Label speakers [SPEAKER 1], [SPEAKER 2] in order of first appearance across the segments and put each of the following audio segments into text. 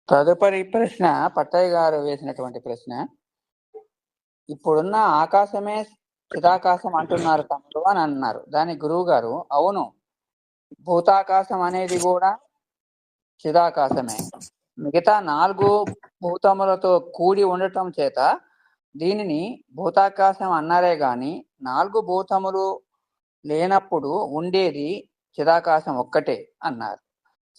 [SPEAKER 1] తదుపరి ప్రశ్న పట్టయ్య గారు వేసినటువంటి ప్రశ్న. ఇప్పుడున్న ఆకాశమే చిదాకాశం అంటున్నారు తమరు అని అన్నారు. దానికి గురువు గారు అవును, భూతాకాశం అనేది కూడా చిదాకాశమే. మిగతా 4 భూతములతో కూడి ఉండటం చేత దీనిని భూతాకాశం అన్నారే గాని 4 భూతములు లేనప్పుడు ఉండేది చిదాకాశం ఒక్కటే అన్నారు.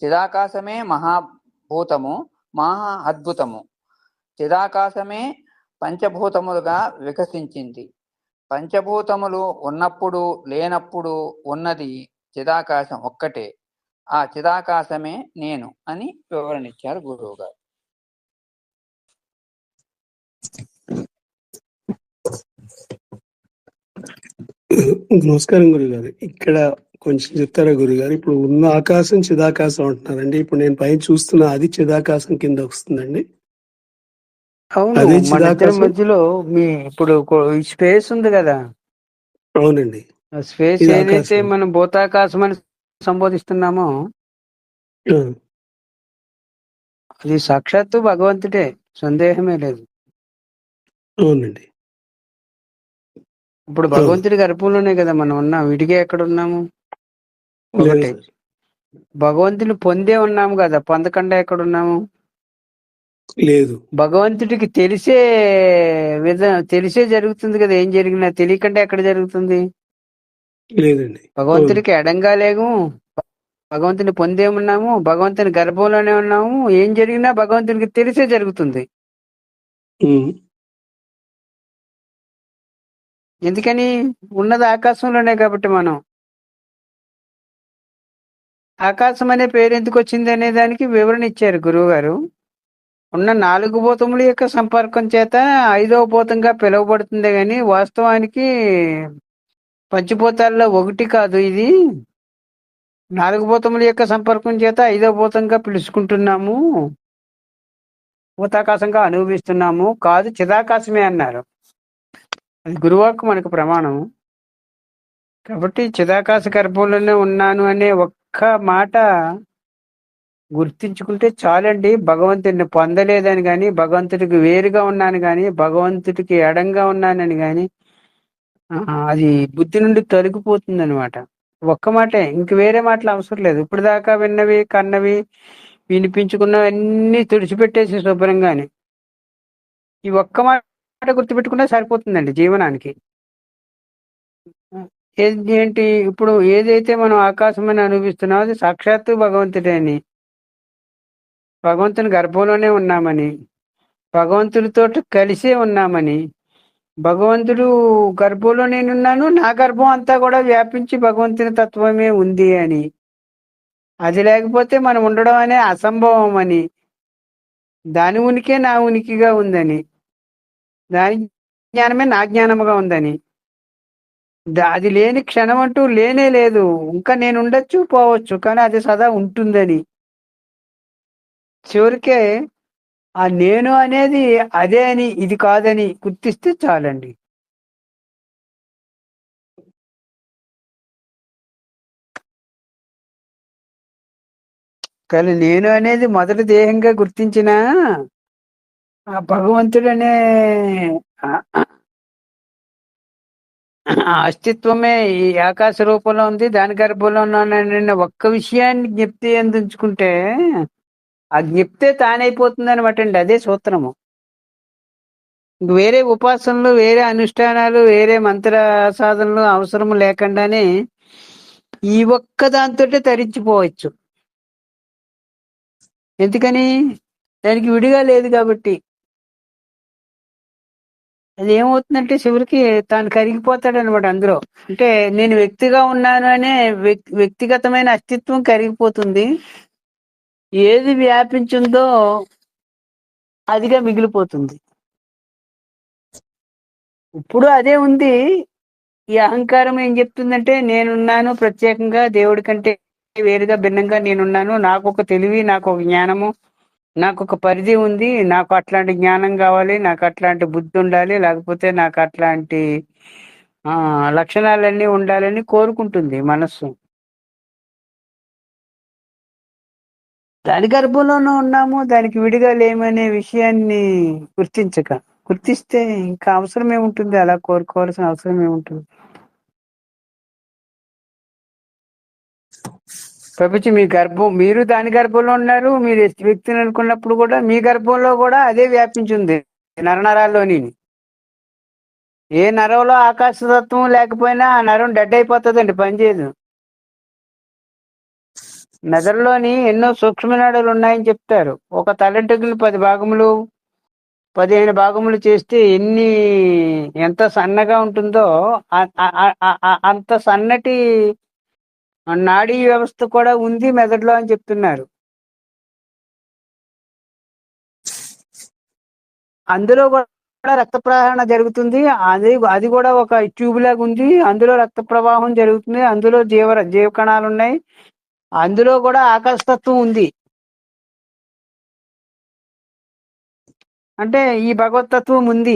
[SPEAKER 1] చిదాకాశమే మహాభూతము, మహా అద్భుతము. చిదాకాశమే పంచభూతములుగా వికసించింది. పంచభూతములు ఉన్నప్పుడు లేనప్పుడు ఉన్నది చిదాకాశం ఒక్కటే. ఆ చిదాకాశమే నేను అని వివరణ ఇచ్చారు గురువు గారు.
[SPEAKER 2] నమస్కారం గురుగారు. ఇక్కడ కొంచెం చెప్తారా గురుగారు? ఇప్పుడు ఉన్న ఆకాశం చిదాకాశం అంటున్నారండి. ఇప్పుడు నేను పైన చూస్తున్నా అది చిదాకాశం కింద వస్తుందండి.
[SPEAKER 3] అవును,
[SPEAKER 2] అదే
[SPEAKER 3] మన ఇద్దరి
[SPEAKER 2] చిదాకాశం.
[SPEAKER 3] మధ్యలో మీ ఇప్పుడు స్పేస్ ఉంది కదా,
[SPEAKER 2] అవునండి,
[SPEAKER 3] ఆ స్పేస్
[SPEAKER 2] ఇది
[SPEAKER 3] ఏదైతే
[SPEAKER 2] ఆకాశం.
[SPEAKER 3] మనం భూతాకాశం అని సంబోధిస్తున్నామో
[SPEAKER 2] ఆ,
[SPEAKER 3] అది సాక్షాత్తు భగవంతుడే, సందేహమే లేదు.
[SPEAKER 2] అవునండి.
[SPEAKER 3] ఇప్పుడు
[SPEAKER 2] ఆ,
[SPEAKER 3] భగవంతుడి గర్భంలోనే కదా మనం ఉన్నాం, విడిగా ఎక్కడ ఉన్నాము?
[SPEAKER 2] లేదు
[SPEAKER 3] ఒకటి
[SPEAKER 2] సార్,
[SPEAKER 3] భగవంతుని పొందే ఉన్నాము కదా, పొందకుండా ఎక్కడ ఉన్నాము?
[SPEAKER 2] లేదు.
[SPEAKER 3] భగవంతుడికి తెలిసే జరుగుతుంది కదా, ఏం జరిగినా తెలియకుండా ఎక్కడ జరుగుతుంది?
[SPEAKER 2] లేదండి. అవును,
[SPEAKER 3] భగవంతుడికి ఎడంగా లేము, భగవంతుని పొందే ఉన్నాము, భగవంతుని గర్భంలోనే ఉన్నాము. ఏం జరిగినా భగవంతునికి తెలిసే జరుగుతుంది.
[SPEAKER 2] ఉమ్,
[SPEAKER 3] ఎందుకని? ఉన్నది ఆకాశంలోనే కాబట్టి. మనం ఆకాశం అనే పేరు ఎందుకు వచ్చింది అనే దానికి వివరణ ఇచ్చారు గురువు గారు. ఉన్న 4 భూతముల యొక్క సంపర్కం చేత 5వ భూతంగా పిలువబడుతుంది గాని వాస్తవానికి పంచభూతాల్లో ఒకటి కాదు ఇది. 4 భూతముల యొక్క సంపర్కం చేత 5వ భూతంగా పిలుచుకుంటున్నాము, భూతాకాశంగా అనుభవిస్తున్నాము. కాదు, చిదాకాశమే అన్నారు. అది గురువాకు మనకు ప్రమాణం. కాబట్టి చిదాకాశ గర్భంలోనే ఉన్నాను అనే ఒక్క మాట గుర్తించుకుంటే చాలండి. భగవంతుడిని పొందలేదని కానీ, భగవంతుడికి వేరుగా ఉన్నాను కానీ, భగవంతుడికి ఎడంగా ఉన్నానని కానీ అది బుద్ధి నుండి తొలగిపోతుంది అనమాట. ఒక్క మాటే, ఇంక వేరే మాటలు అవసరం లేదు. ఇప్పుడు దాకా విన్నవి, కన్నవి, వినిపించుకున్నవన్నీ తుడిచిపెట్టేసి శుభ్రంగాని ఈ ఒక్క మాట గుర్తుపెట్టుకున్నా సరిపోతుందండి జీవనానికి. ఏంటి ఇప్పుడు ఏదైతే మనం ఆకాశం అని అనుభవిస్తున్నామో అది సాక్షాత్తు భగవంతుడే అని, భగవంతుని గర్భంలోనే ఉన్నామని, భగవంతుడితో కలిసే ఉన్నామని, భగవంతుడు గర్భంలో నేనున్నాను, నా గర్భం అంతా కూడా వ్యాపించి భగవంతుని తత్వమే ఉంది అని, అది లేకపోతే మనం ఉండడం అనే అసంభవం అని, దాని ఉనికే నా ఉనికిగా ఉందని, దాని జ్ఞానమే నా జ్ఞానముగా ఉందని, అది లేని క్షణం అంటూ లేనే లేదు. ఇంకా నేను ఉండొచ్చు పోవచ్చు, కానీ అది సదా ఉంటుందని, చివరికే ఆ నేను అనేది అదే అని ఇది కాదని గుర్తిస్తే చాలండి. కానీ నేను అనేది మొదటి దేహంగా గుర్తించిన ఆ భగవంతుడు అనే ఆ అస్తిత్వమే ఈ ఆకాశ రూపంలో ఉంది, దాని గర్భంలో ఉన్నానని ఒక్క విషయాన్ని జ్ఞప్తి అందించుకుంటే ఆ జ్ఞప్తే తానైపోతుంది అనమాట అండి. అదే సూత్రము. ఇంక వేరే ఉపాసనలు, వేరే అనుష్ఠానాలు, వేరే మంత్ర సాధనలు అవసరం లేకుండానే ఈ ఒక్క దాంతోటే తరించిపోవచ్చు. ఎందుకని? దానికి విడిగా లేదు కాబట్టి. అది ఏమవుతుందంటే చివరికి తాను కరిగిపోతాడు అనమాట అందులో. అంటే నేను వ్యక్తిగా ఉన్నాను అనే వ్యక్తిగతమైన అస్తిత్వం కరిగిపోతుంది. ఏది వ్యాపించిందో అదిగా మిగిలిపోతుంది. ఇప్పుడు అదే ఉంది. ఈ అహంకారం ఏం చెప్తుందంటే నేనున్నాను, ప్రత్యేకంగా దేవుడి కంటే వేరుగా భిన్నంగా నేనున్నాను, నాకు ఒక తెలివి, నాకు ఒక జ్ఞానము, నాకు ఒక పరిధి ఉంది, నాకు అట్లాంటి జ్ఞానం కావాలి, నాకు అట్లాంటి బుద్ధి ఉండాలి, లేకపోతే నాకు అట్లాంటి లక్షణాలన్నీ ఉండాలని కోరుకుంటుంది మనస్సు. దాని గర్భంలోనూ ఉన్నాము, దానికి విడిగా లేమనే విషయాన్ని గుర్తించక, గుర్తిస్తే ఇంకా అవసరం ఏముంటుంది, అలా కోరుకోవాల్సిన అవసరం ఏముంటుంది. ప్రపంచం మీ గర్భం, మీరు దాని గర్భంలో ఉన్నారు. మీరు వ్యక్తిని అనుకున్నప్పుడు కూడా మీ గర్భంలో కూడా అదే వ్యాపించింది నరనరాల్లోని. ఏ నరంలో ఆకాశతత్వం లేకపోయినా ఆ నరం డెడ్ అయిపోతుందండి, పనిచేయదు. మెదడులోని ఎన్నో సూక్ష్మ నాడులు ఉన్నాయని చెప్తారు. ఒక తలంటుకులు 10 భాగములు 15 భాగములు చేస్తే ఎంత సన్నగా ఉంటుందో అంత సన్నటి నాడీ వ్యవస్థ కూడా ఉంది మెదడులో అని చెప్తున్నారు. అందులో కూడా రక్త ప్రవాహం జరుగుతుంది. అది కూడా ఒక ట్యూబ్ లాగా ఉంది. అందులో రక్త ప్రవాహం జరుగుతుంది. అందులో జీవకణాలు ఉన్నాయి. అందులో కూడా ఆకాశతత్వం ఉంది. అంటే ఈ భగవతత్వం ఉంది.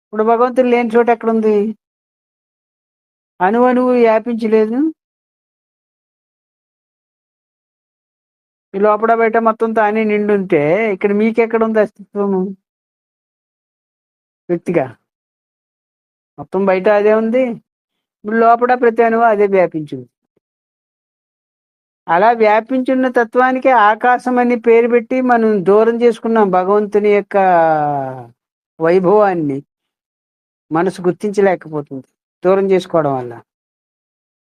[SPEAKER 3] ఇప్పుడు భగవంతుడు లేని చోట ఎక్కడుంది? అణువు వ్యాపించలేదు. ఈ లోపల బయట మొత్తం తానే నిండుంటే ఇక్కడ మీకెక్కడ ఉంది అస్తిత్వము? వ్యక్తిగా మొత్తం బయట అదే ఉంది, ఇప్పుడు లోపల ప్రతి అణువు అదే వ్యాపించింది. అలా వ్యాపించున్న తత్వానికి ఆకాశం అని పేరు పెట్టి మనం దూరం చేసుకున్నాం భగవంతుని యొక్క వైభవాన్ని. మనసు గుర్తించలేకపోతుంది దూరం చేసుకోవడం వల్ల.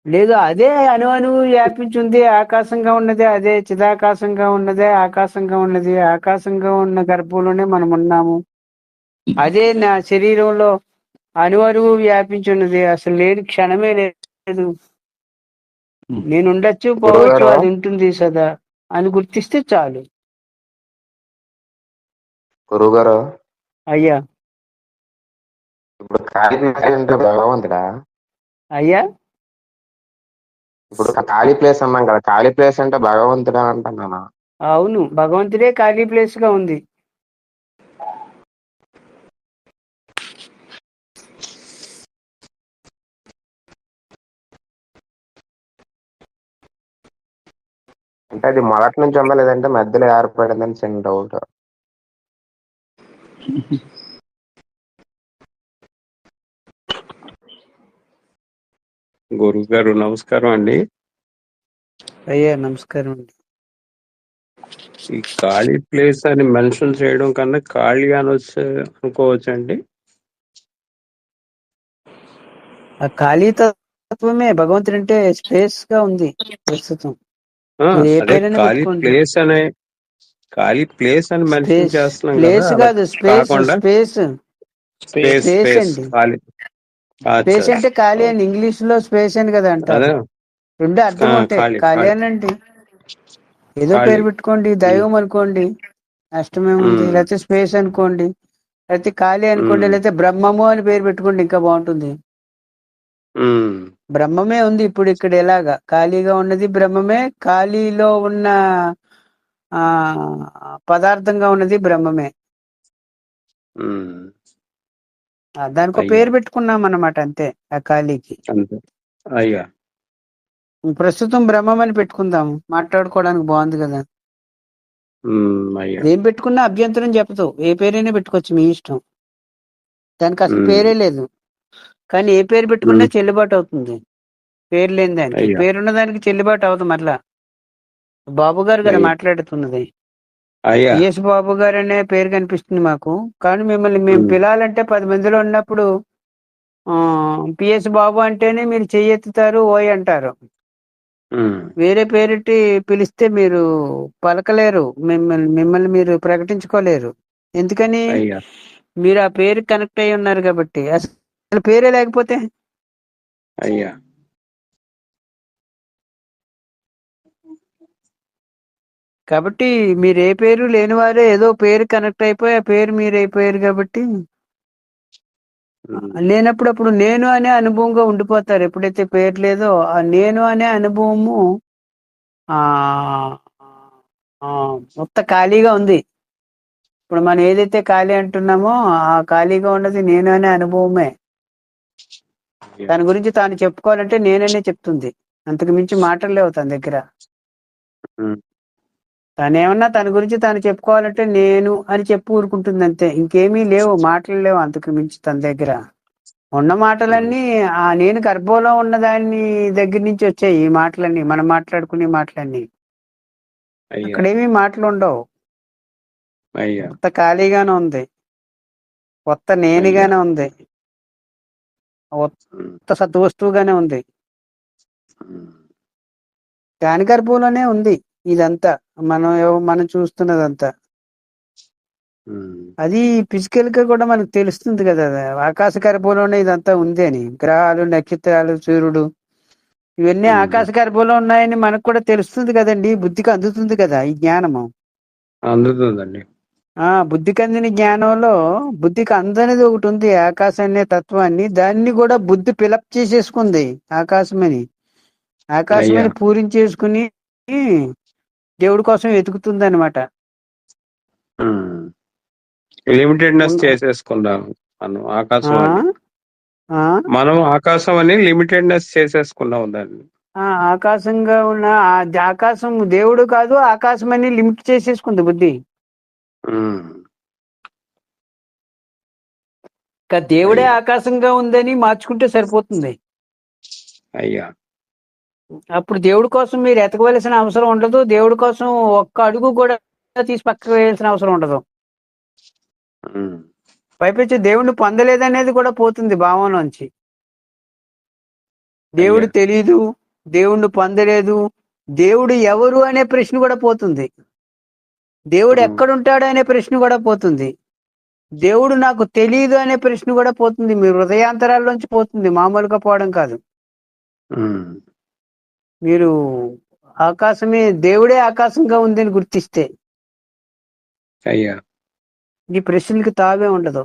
[SPEAKER 3] లేదు, అదే అణువు వ్యాపించింది, ఆకాశంగా ఉన్నదే, అదే చిదాకాశంగా ఉన్నదే, ఆకాశంగా ఉన్నది, ఆకాశంగా ఉన్న గర్భంలోనే మనం ఉన్నాము. అదే నా శరీరంలో అణువు వ్యాపించున్నది, అసలు లేని క్షణమే లేదు. నేను ఉండొచ్చు, పోవచ్చు,
[SPEAKER 4] గురువుగారు
[SPEAKER 3] అది ఉంటుంది సదా అని గుర్తిస్తే చాలు.
[SPEAKER 4] గురువుగారు
[SPEAKER 3] అయ్యా
[SPEAKER 4] ఇప్పుడు ఖాళీ ప్లేస్ అంటే భగవంతుడా?
[SPEAKER 3] అయ్యా
[SPEAKER 4] ఇప్పుడు ఖాళీ ప్లేస్ అన్నాం కదా, ఖాళీ ప్లేస్ అంటే భగవంతుడా అంటున్నాను.
[SPEAKER 3] అవును, భగవంతుడే ఖాళీ ప్లేస్ గా ఉంది.
[SPEAKER 4] అంటే అది మొదటి నుంచి ఉందా లేదంటే మధ్యలో ఏర్పడిందని చిన్న డౌట్.
[SPEAKER 2] గురువు గారు నమస్కారం అండి.
[SPEAKER 3] అయ్యా నమస్కారం అండి.
[SPEAKER 2] ఈ ఖాళీ ప్లేస్ అని మెన్షన్ చేయడం కన్నా ఖాళీ అనుకోవచ్చు అండి.
[SPEAKER 3] ఆ ఖాళీ తత్వమే భగవంతుడు అంటే స్పేస్ గా ఉంది ప్రస్తుతం. మీరు ఏ
[SPEAKER 2] అదే
[SPEAKER 3] పేరైనా పెట్టుకోండి.
[SPEAKER 2] ఖాళీ ప్లేస్ అని మెన్షన్
[SPEAKER 3] స్పేస్
[SPEAKER 2] చేస్తున్నాం కదా,
[SPEAKER 3] ప్లేస్
[SPEAKER 2] అలా
[SPEAKER 3] కాదు, స్పేస్
[SPEAKER 2] కాకుండా
[SPEAKER 3] స్పేస్
[SPEAKER 2] స్పేస్
[SPEAKER 3] స్పేస్
[SPEAKER 2] స్పేస్
[SPEAKER 3] అండి.
[SPEAKER 2] ఖాళీ. అచ్చా,
[SPEAKER 3] స్పేస్ అంటే ఖాళీ అని ఇంగ్లీష్ లో స్పేస్ అని కదా అంటారు.
[SPEAKER 2] అదే
[SPEAKER 3] రెండు అర్థం ఉంటాయి.
[SPEAKER 2] ఖాళీ
[SPEAKER 3] ఖాళీ
[SPEAKER 2] ఖాళీ
[SPEAKER 3] అనండి, ఏదో
[SPEAKER 2] ఖాళీ.
[SPEAKER 3] పేరు పెట్టుకోండి, దైవం అనుకోండి, నష్టమేముంది.
[SPEAKER 2] ఉమ్,
[SPEAKER 3] లేకపోతే స్పేస్ అనుకోండి, లేకపోతే ఖాళీ అనుకోండి,
[SPEAKER 2] ఉమ్,
[SPEAKER 3] లేకపోతే బ్రహ్మము అని పేరు పెట్టుకోండి, ఇంకా బాగుంటుంది.
[SPEAKER 2] ఉమ్,
[SPEAKER 3] బ్రహ్మమే ఉంది ఇప్పుడు ఇక్కడ. ఎలాగా ఖాళీగా ఉన్నది బ్రహ్మమే, ఖాళీలో ఉన్న ఆ పదార్థంగా ఉన్నది బ్రహ్మమే.
[SPEAKER 2] ఉమ్.
[SPEAKER 3] దానికి ఒక
[SPEAKER 2] అయ్యా,
[SPEAKER 3] పేరు పెట్టుకున్నాం అన్నమాట, అంతే. ఆ ఖాళీకి
[SPEAKER 2] అంతే. అయ్యా.
[SPEAKER 3] ప్రస్తుతం బ్రహ్మం అని పెట్టుకుందాం, మాట్లాడుకోవడానికి బాగుంది కదా.
[SPEAKER 2] అయ్యా.
[SPEAKER 3] ఏం పెట్టుకున్నా అభ్యంతరం చెప్పదు, ఏ పేరైనా పెట్టుకోవచ్చు, మీ ఇష్టం. దానికి అసలు
[SPEAKER 2] ఉమ్,
[SPEAKER 3] పేరే లేదు, కానీ ఏ పేరు పెట్టుకున్నా
[SPEAKER 2] ఉమ్,
[SPEAKER 3] చెల్లుబాటు అవుతుంది. పేరు లేని దానికి,
[SPEAKER 2] అయ్యా.
[SPEAKER 3] పేరున్న దానికి చెల్లుబాటు అవుతుంది. మరలా బాబు గారు కదా
[SPEAKER 2] అయ్యా.
[SPEAKER 3] మాట్లాడుతున్నది,
[SPEAKER 2] అయ్యా.
[SPEAKER 3] పిఎస్ బాబు గారు అనే పేరు కనిపిస్తుంది మాకు. కానీ మిమ్మల్ని మేము
[SPEAKER 2] ఉమ్,
[SPEAKER 3] పిలాలంటే 10 మందిలో ఉన్నప్పుడు పిఎస్ బాబు అంటేనే మీరు చెయ్యెత్తుతారు, ఓయ్ అంటారు.
[SPEAKER 2] ఉమ్,
[SPEAKER 3] వేరే పేరుటి పిలిస్తే మీరు పలకలేరు, మిమ్మల్ని మీరు ప్రకటించుకోలేరు. ఎందుకని?
[SPEAKER 2] అయ్యా.
[SPEAKER 3] మీరు ఆ పేరు కనెక్ట్ అయి ఉన్నారు కాబట్టి. అసలు పేరే లేకపోతే
[SPEAKER 2] అయ్యా.
[SPEAKER 3] కాబట్టి మీరు ఏ పేరు లేనివారే, ఏదో పేరు కనెక్ట్ అయిపోయి ఆ పేరు మీరు అయిపోయారు కాబట్టి
[SPEAKER 2] ఉమ్,
[SPEAKER 3] లేనప్పుడు నేను అనే అనుభవంగా ఉండిపోతారు. ఎప్పుడైతే పేరు లేదో ఆ నేను అనే అనుభవము ఆ ఆ, మొత్తం ఖాళీగా ఉంది. ఇప్పుడు మనం ఏదైతే ఖాళీ అంటున్నామో ఆ ఖాళీగా ఉన్నది నేను అనే అనుభవమే.
[SPEAKER 2] అయ్యా.
[SPEAKER 3] దాని గురించి తాను చెప్పుకోవాలంటే నేననే చెప్తుంది, అంతకు మించి మాటలు లేవు తన దగ్గర.
[SPEAKER 2] ఉమ్,
[SPEAKER 3] తనేమన్నా తన గురించి తను చెప్పుకోవాలంటే నేను అని చెప్పి ఊరుకుంటుంది అంతే. ఇంకేమీ లేవు, మాటలు లేవు అంతకు మించి తన దగ్గర. ఉన్న మాటలన్నీ ఆ నేను గర్భంలో ఉన్న దాన్ని దగ్గర నుంచి వచ్చాయి ఈ మాటలన్నీ, మనం మాట్లాడుకునే మాటలన్నీ.
[SPEAKER 5] అయ్యా
[SPEAKER 3] అక్కడేమీ మాటలు ఉండవు,
[SPEAKER 5] అయ్యా
[SPEAKER 3] కొత్త ఖాళీగానే ఉంది, కొత్త
[SPEAKER 5] అయ్యా
[SPEAKER 3] నేనుగానే ఉంది,
[SPEAKER 5] ఉమ్,
[SPEAKER 3] కొత్త సత్వస్తువుగానే ఉంది.
[SPEAKER 5] ఉమ్,
[SPEAKER 3] దాని గర్భంలోనే ఉంది ఇదంతా, మనం చూస్తున్నదంతా.
[SPEAKER 5] ఉమ్,
[SPEAKER 3] అది ఫిజికల్ గా కూడా మనకు తెలుస్తుంది కదా, ఆకాశ గర్భంలోనే ఇదంతా ఉంది అని. గ్రహాలు, నక్షత్రాలు, సూర్యుడు ఇవన్నీ
[SPEAKER 5] ఉమ్.
[SPEAKER 3] ఆకాశ గర్భంలో ఉన్నాయని మనకు కూడా తెలుస్తుంది కదండి, బుద్ధికి అందుతుంది కదా ఈ జ్ఞానము.
[SPEAKER 5] అందుతుందండి.
[SPEAKER 3] బుద్ధికి అందిన జ్ఞానంలో బుద్ధికి అందనిది ఒకటి ఉంది, ఆకాశం అనే తత్వాన్ని. దాన్ని కూడా బుద్ధి ఫిలప్ చేసేసుకుంది ఆకాశమని.
[SPEAKER 5] అయ్యా
[SPEAKER 3] ఆకాశమని పూరించేసుకుని దేవుడి కోసం వెతుకుతుంది అనమాట.
[SPEAKER 5] లిమిటెడ్నెస్ చేసేసుకున్నాం మనం ఆకాశం అని. మనం ఆకాశం అని లిమిటెడ్నెస్ చేసేసుకున్నాం దాన్ని.
[SPEAKER 3] ఆకాశంగా ఉన్న ఆకాశం దేవుడు కాదు, ఆకాశం అని లిమిట్ చేసేసుకుంది బుద్ధి.
[SPEAKER 5] ఉమ్,
[SPEAKER 3] ఇంకా దేవుడే
[SPEAKER 5] అయ్యా
[SPEAKER 3] ఆకాశంగా ఉందని మార్చుకుంటే సరిపోతుంది.
[SPEAKER 5] అయ్యా
[SPEAKER 3] అప్పుడు దేవుడి కోసం మీరు ఎతకవలసిన అవసరం ఉండదు, దేవుడి కోసం ఒక్క అడుగు కూడా తీసి పక్కకు వేయాల్సిన అవసరం ఉండదు.
[SPEAKER 5] ఉమ్,
[SPEAKER 3] పైపెచ్చి దేవుడిని పొందలేదనేది కూడా పోతుంది భావంలోంచి. దేవుడు
[SPEAKER 5] అయ్యా
[SPEAKER 3] తెలీదు, దేవుణ్ణి పొందలేదు, దేవుడు ఎవరు అనే ప్రశ్న కూడా పోతుంది. దేవుడు
[SPEAKER 5] ఉమ్,
[SPEAKER 3] ఎక్కడుంటాడు అనే ప్రశ్న కూడా పోతుంది. దేవుడు నాకు తెలియదు అనే ప్రశ్న కూడా పోతుంది, మీ హృదయాంతరాల్లోంచి పోతుంది, మామూలుగా పోవడం కాదు.
[SPEAKER 5] ఉమ్,
[SPEAKER 3] మీరు ఆకాశమే, దేవుడే ఆకాశంగా ఉందని గుర్తిస్తే
[SPEAKER 5] అయ్యా
[SPEAKER 3] ఈ ప్రశ్నలకి తావే ఉండదు.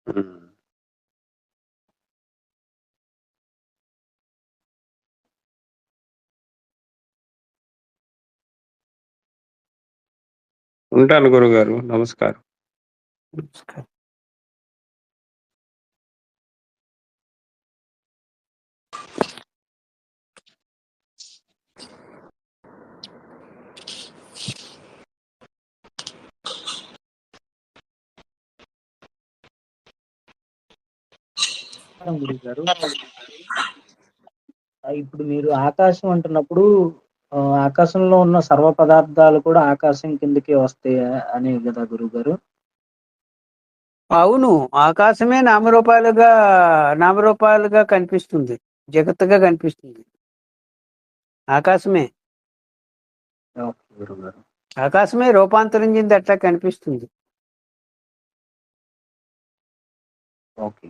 [SPEAKER 5] ఉమ్. ఉంటాను గురుగారు, నమస్కారం.
[SPEAKER 6] గురువు గారు, ఇప్పుడు మీరు ఆకాశం అంటున్నప్పుడు ఆకాశంలో ఉన్న సర్వ పదార్థాలు కూడా ఆకాశం కిందకి వస్తాయి అనే కదా గురువు గారు?
[SPEAKER 3] అవును, ఆకాశమే నామరూపాలుగా కనిపిస్తుంది, జగత్తుగా కనిపిస్తుంది. ఆకాశమే
[SPEAKER 6] గురువు గారు,
[SPEAKER 3] ఆకాశమే రూపాంతరం చెంది అట్లా కనిపిస్తుంది.
[SPEAKER 6] ఓకే.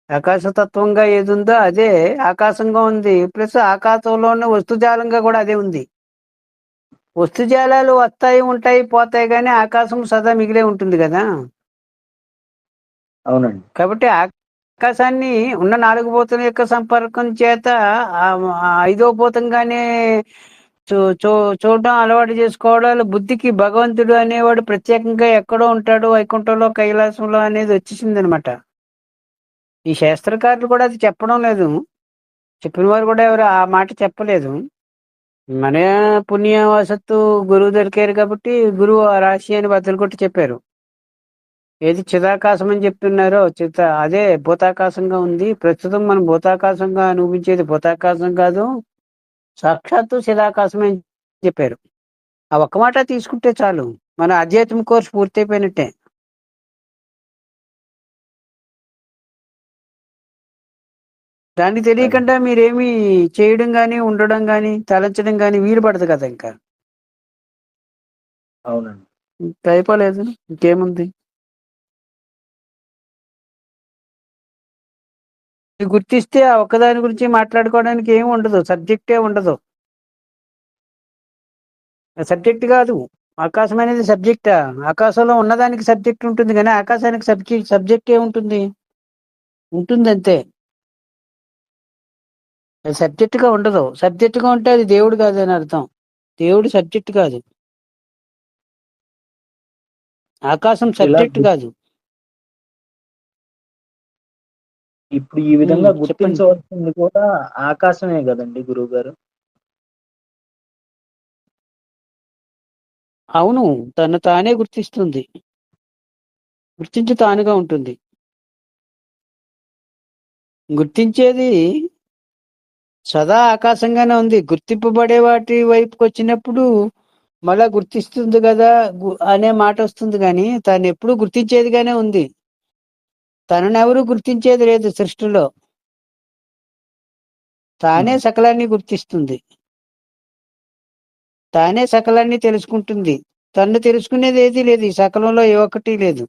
[SPEAKER 3] ఆకాశతత్వంగా ఏది ఉందో అదే ఆకాశంగా ఉంది, ప్లస్ ఆకాశంలో ఉన్న వస్తుజాలంగా కూడా అదే ఉంది. వస్తుజాలాలు వస్తాయి ఉంటాయి పోతాయి, కానీ ఆకాశం సదా మిగిలే ఉంటుంది కదా.
[SPEAKER 6] అవునండి.
[SPEAKER 3] కాబట్టి ఆకాశాన్ని ఉన్న 4 భూతం యొక్క సంపర్కం చేత ఐదో భూతంగానే చూడడం అలవాటు చేసుకోవడాలు. బుద్ధికి భగవంతుడు అనేవాడు ప్రత్యేకంగా ఎక్కడో ఉంటాడు, వైకుంఠంలో, కైలాసంలో అనేది వచ్చేసింది అనమాట. ఈ శాస్త్రకారులు కూడా అది చెప్పడం లేదు, చెప్పిన వారు కూడా ఎవరు ఆ మాట చెప్పలేదు. మన పుణ్యవశత్తు గురువు దొరికారు కాబట్టి గురువు ఆ రాశి అని బద్దలు కొట్టి చెప్పారు. ఏది చిదాకాశం అని చెప్తున్నారో అదే భూతాకాశంగా ఉంది. ప్రస్తుతం మనం భూతాకాశంగా అనిపించేది భూతాకాశం కాదు, సాక్షాత్తు చిదాకాశం అని చెప్పారు. ఆ ఒక్క మాట తీసుకుంటే చాలు, మన ఆధ్యాత్మిక కోర్సు పూర్తయిపోయినట్టే. దాన్ని తెలియకుండా మీరేమి చేయడం కానీ, ఉండడం కానీ, తలంచడం కానీ వీలు పడదు కదా. ఇంకా
[SPEAKER 6] అవునండి.
[SPEAKER 3] అయిపోలేదు, ఇంకేముంది. గుర్తిస్తే ఆ ఒక్కదాని గురించి మాట్లాడుకోవడానికి ఏమి ఉండదు, సబ్జెక్టే ఉండదు. సబ్జెక్ట్ కాదు, ఆకాశం అనేది సబ్జెక్టా? ఆకాశంలో ఉన్నదానికి సబ్జెక్ట్ ఉంటుంది, కానీ ఆకాశానికి సబ్జెక్ట్ ఏముంటుంది? ఉంటుంది అంతే. అది సబ్జెక్ట్ గా ఉండదు. సబ్జెక్ట్ గా ఉంటే అది దేవుడు కాదు అని అర్థం. దేవుడు సబ్జెక్ట్ కాదు, ఆకాశం
[SPEAKER 6] ఇలా
[SPEAKER 3] సబ్జెక్ట్ కాదు.
[SPEAKER 6] ఇప్పుడు ఈ విధంగా
[SPEAKER 3] చెప్పండి.
[SPEAKER 6] గుర్తించవలసింది కూడా ఆకాశమే కదండి గురువు గారు?
[SPEAKER 3] అవును, తను తానే గుర్తిస్తుంది, గుర్తించి తానుగా ఉంటుంది. గుర్తించేది సదా ఆకాశంగానే ఉంది. గుర్తింపబడే వాటి వైపుకి వచ్చినప్పుడు మళ్ళా గుర్తిస్తుంది కదా అనే మాట వస్తుంది, కానీ తను ఎప్పుడు గుర్తించేదిగానే ఉంది. తననెవరూ గుర్తించేది లేదు సృష్టిలో. తానే సకలాన్ని గుర్తిస్తుంది, తానే సకలాన్ని తెలుసుకుంటుంది. తన్ను తెలుసుకునేది ఏదీ లేదు, ఈ సకలంలో ఏ ఒక్కటి లేదు.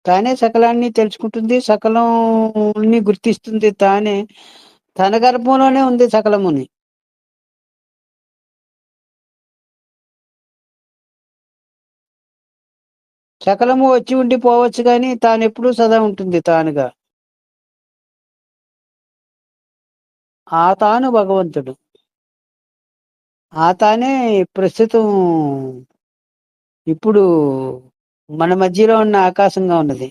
[SPEAKER 3] తానే సకలాన్ని తెలుసుకుంటుంది, సకలంని గుర్తిస్తుంది. తానే తన గర్భంలోనే ఉంది సకలముని. సకలము వచ్చి ఉండి పోవచ్చు, కానీ తానెప్పుడూ సదా ఉంటుంది తానుగా. ఆ తాను భగవంతుడు. ఆ తానే ప్రస్తుతం ఇప్పుడు మన మధ్యలో ఉన్న ఆకాశంగా ఉన్నది.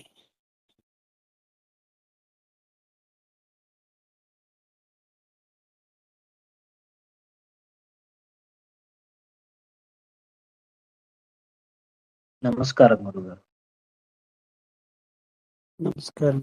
[SPEAKER 6] నమస్కారం గురుగారు.
[SPEAKER 3] నమస్కారం.